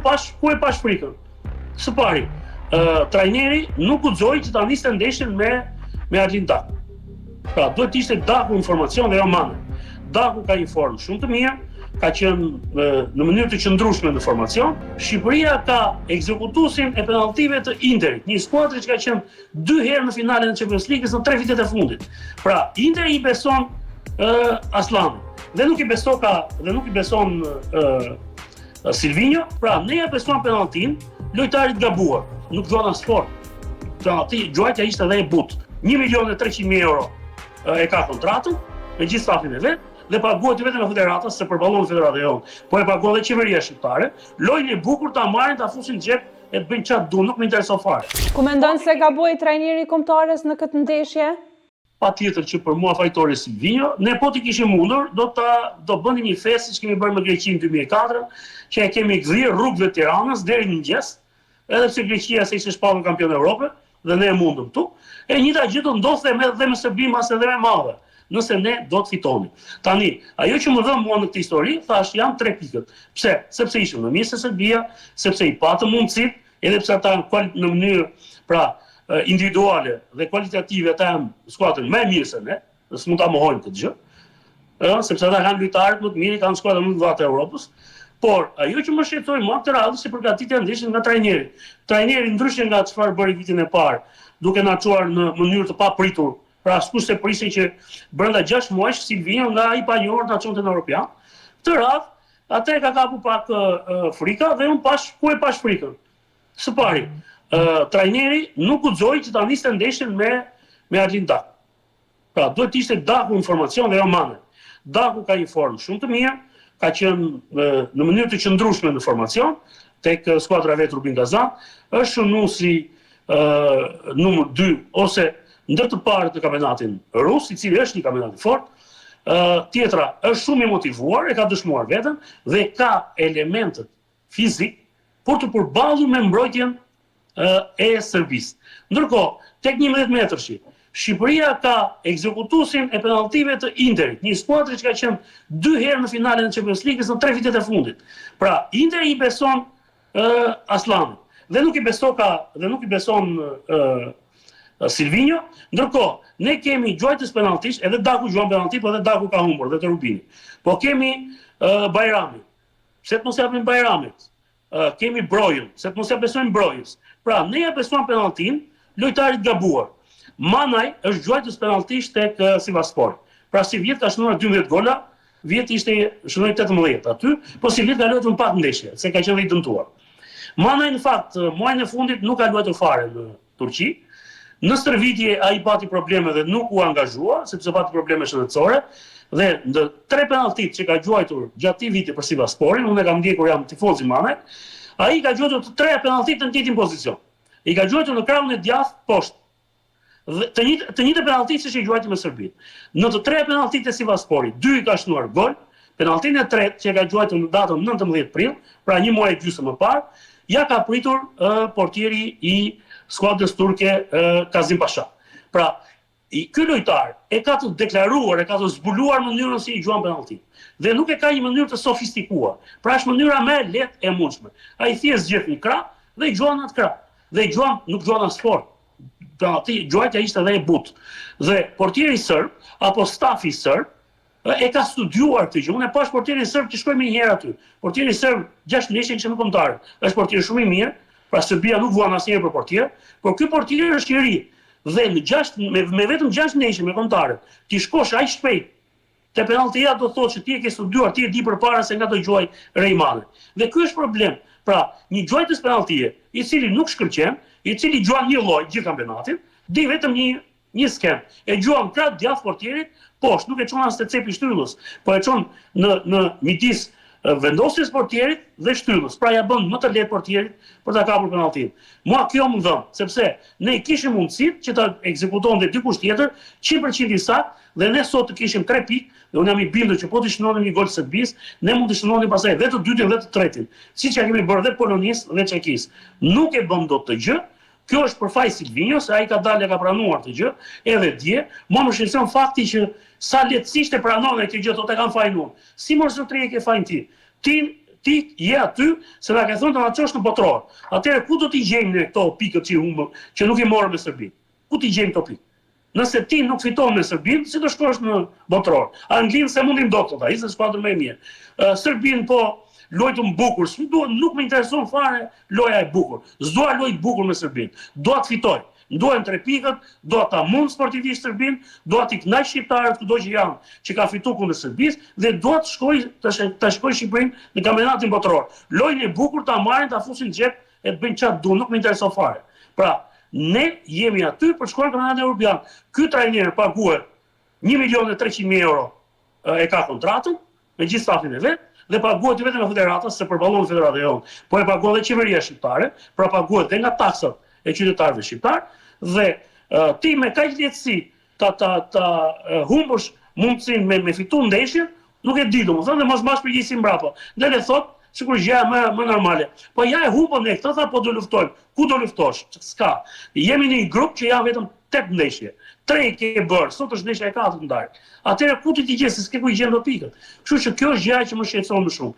pash ku e pash frikën. Së pari, trajneri nuk guxoi që ta niste ndeshjen me Argentin. Pra, duhet të ishte Daku informacion dhe jo Mane. Daku ka një formë shumë të mirë, ka qenë në mënyrë të qëndrueshme në formacion. Shqipëria ka ekzekutuesin e penalltive të Interit, një skuadër që ka qenë 2 herë në finalen e Champions League në 3 vitet e fundit. Pra, Interi i beson Aslanit dhe nuk i beson Silvinho. Pra, ne ja beson penalltin lojtarit gabuar, nuk gjuan as fort. Penallti gjuajtja ishte edhe e butë. 1.300.000 euro e ka kontratën me gjithë stafin e vet dhe paguhet vetëm nga federata, se përballon federata jonë, po e paguhet edhe qeveria shqiptare. Lojën e bukur ta marrin, ta fusin në xhep e të bëjnë çfarë duan, nuk më intereson fare. Ku mendon se gaboi trajneri kombëtarës në këtë ndeshje? Patjetër që për mua fajtori Silvinho, ne po t'i kishim mundur, do bënim një festë që kemi bërë me Greqinë 2004, që e kemi kthyer rrugëve të Tiranës deri në mëngjes, edhe pse Greqia se ishte shpallur kampion Evropë dhe ne e mundëm këtu. E njëjta gjë do ndodhte dhe me Serbinë, as edhe me Malë, nëse ne do të fitonim. Tani, ajo që më dhëm mua në këtë histori, thash janë 3 pikët. Pse? Sepse ishim në mirë se Serbia, sepse i patëm mundësit, edhe pse ata në mënyrë individuale dhe kualitative ata janë skuadrën më e mirë se ne, dhe s'mund ta mohojmë këtë gjë. Sepse ata kanë lojtarët më të mirë, kanë skuadrën më të mëdha të Evropës. Por ajo që më shqetësoi mua këtë radhë si përgatitja ndeshjes nga trajneri. Trajneri ndryshe nga çfarë bëri vitin e parë, duke na çuar në mënyrë të papritur. Pra askush se prisej që brenda 6 muajsh Silvinho nga i panjohur na çonte në Europian. Këtë radhë, atë ka kapur pak frika dhe unë ku e pash frikën. Së pari, trajneri nuk guxoi që ta niste ndeshjen me Argentin. Pra, duhet të ishte Daku informacion dhe jo Mane. Daku ka një formë shumë të mirë, ka qenë në mënyrë të qëndrueshme në formacion tek skuadra vet Rubin Kazan, është shënuesi numër 2 ose ndër të parë të kampionatin rus, i cili është një kampionat i fortë. Tjetra është shumë i motivuar, e ka dëshmuar veten dhe ka elementet fizik për të përballur me mbrojtjen e Serbisë. Ndërkohë, tek 11 metrëshi, Shqipëria ka ekzekutuesin e penalltive të Interit, një skuadër që ka qenë 2 herë në finalen e Champions League në 3 vitet e fundit. Pra, Interi i beson Aslanit dhe nuk i beson Silvinho. Ndërkohë, ne kemi gjuajtës penalltish, edhe Daku gjuan penallti, po edhe Daku ka humbur dhe të Rubini. Po kemi Bajrami, pse të mos japim Bajramit. Kemi Brojën, se të mos ja besojmë Brojës. Pra, ne ja besojmë penalltin lojtarit gabuar. Manaj është gjuajtës penalltish tek Sivaspori. Pra si vjet ka shënuar 12 gola, vjet ishte shënoi 18 aty, po si vjet ka luajtur në pak ndeshje, se ka qenë i dëmtuar. Manaj në fakt, muajin e fundit nuk ka luajtur fare në Turqi. Në stërvitje ai pati probleme dhe nuk u angazhua, sepse pati probleme shëndetësore, dhe në 3 penalltit që ka gjuajtur gjatë këtij viti për Sivasporin, unë e kam ndjekur, jam tifoz i Manaj, ai ka gjuajtur të 3 penalltit në njëjtin pozicion. I ka gjuajtur në krahun e djathtë poshtë. Të njëjtë penalltit që i gjuajti me Serbinë. Në të 3 penalltit e Sivasporit, 2 i ka shënuar gol, penalltin e tretë që ka gjuajtur në datën 19 prill, pra një muaj e gjysmë më parë, ja ka pritur portieri i skuadrës turke Kazim Pasha. Pra, ky lojtar e ka të deklaruar, e ka të zbuluar mënyrën si i gjuan penalltin. Dhe nuk e ka një mënyrë të sofistikuar. Pra është mënyra më e lehtë e mundshme. Ai thjesht gjet një krah dhe i gjuan atë krah. Dhe i gjuan, nuk gjuan as fort. Penallti gjuajtja ishte edhe e butë. Dhe portieri serb apo stafi serb e ka studiuar këtë gjë. Unë e pash portierin serb që shkoi më një herë aty. Portieri serb 6 ndeshje kishte më kombëtar. Është portier shumë i mirë, pra Serbia nuk vuan asnjëherë për portier, por ky portier është i ri. Dhe me vetëm 6 ndeshje me kombëtarët, ti shkosh aq shpejt te penalltia do thotë që ti e ke studiuar, ti e di përpara se nga do gjuaj Rejmane. Dhe ky është problem. Pra, një gjuajtës penalltie, i cili nuk shkëlqen, i cili gjuan një lloj gjithë kampionatin, di vetëm një skem. E gjuan krah djathtë portierit, poshtë, nuk e çon as te cepi shtyllës, po e çon në midis vendosjes portierit dhe shtyllës. Pra ja bën më të lehtë portierit për ta kapur penalltin. Mua kjo më dhëm, sepse ne kishim mundësitë që ta ekzekutonte dikush tjetër 100% i saktë dhe ne sot të kishim 3 pikë, dhe unë jam i bindur që po të shënonim një gol Serbisë, ne mund të shënonim pastaj dhe të dytin dhe të tretin, siç ja kemi bërë dhe Polonisë dhe Çekisë. Nuk e bëm dot të gjë. Kjo është për faj Silvinho, se ai ka dalë e ka pranuar të gjë, edhe dje. Mua më shqetëson fakti që sa lehtësisht e pranon këtë gjë, thotë e kam fajin unë. Si mos zotëri e ke fajin ti? ti je aty se na ka thënë të na çosh në botror. Atëherë ku do t'i gjejmë ne këto pikët që nuk i morëm me Serbinë? Ku t'i gjejmë këto pikë? Nëse ti nuk fiton me Serbinë, si do shkosh në botror? Anglinë se mundim dot ata, ishte skuadër më e mirë. Serbinë po lojtëm bukur, nuk më intereson fare loja e bukur. S'dua lojë bukur me Serbinë. Dua të fitoj. Duhen 3 pikët, dua ta mund sportivisht Serbinë, dua t'i kënaq shqiptarët kudo që janë, që ka fituar kundër Serbisë dhe dua të shkoj Shqipërinë në kampionatin botror. Lojën e bukur ta marrin, ta fusin në xhep e të bëjnë çfarë duan, nuk më intereson fare. Pra, ne jemi aty për të shkuar në kampionatin evropian. Ky trajner paguhet 1.300.000 euro e ka kontratën me gjithë stafin e vet dhe paguhet vetëm nga federata, se përballon federata jonë, po e paguhet dhe qeveria shqiptare, pra paguhet dhe nga taksat e qytetarëve shqiptar dhe ti me kaq lehtësi ta humbësh mundësinë me fitu ndeshjen, nuk e di domethënë dhe mos mash përgjegjësi mbrapa. Dhe le thot, sikur gjëja më normale. Po ja e humbën ne këtë, tha po do luftojmë. Ku do luftosh? S'ka. Jemi në një grup që janë vetëm 8 ndeshje. 3 ke bërë, sot është ndeshja e 4 ndarë. Atëherë ku ti gjej se s'ke ku i gjen do pikët. Kështu që kjo është gjëja që më shqetëson më shumë.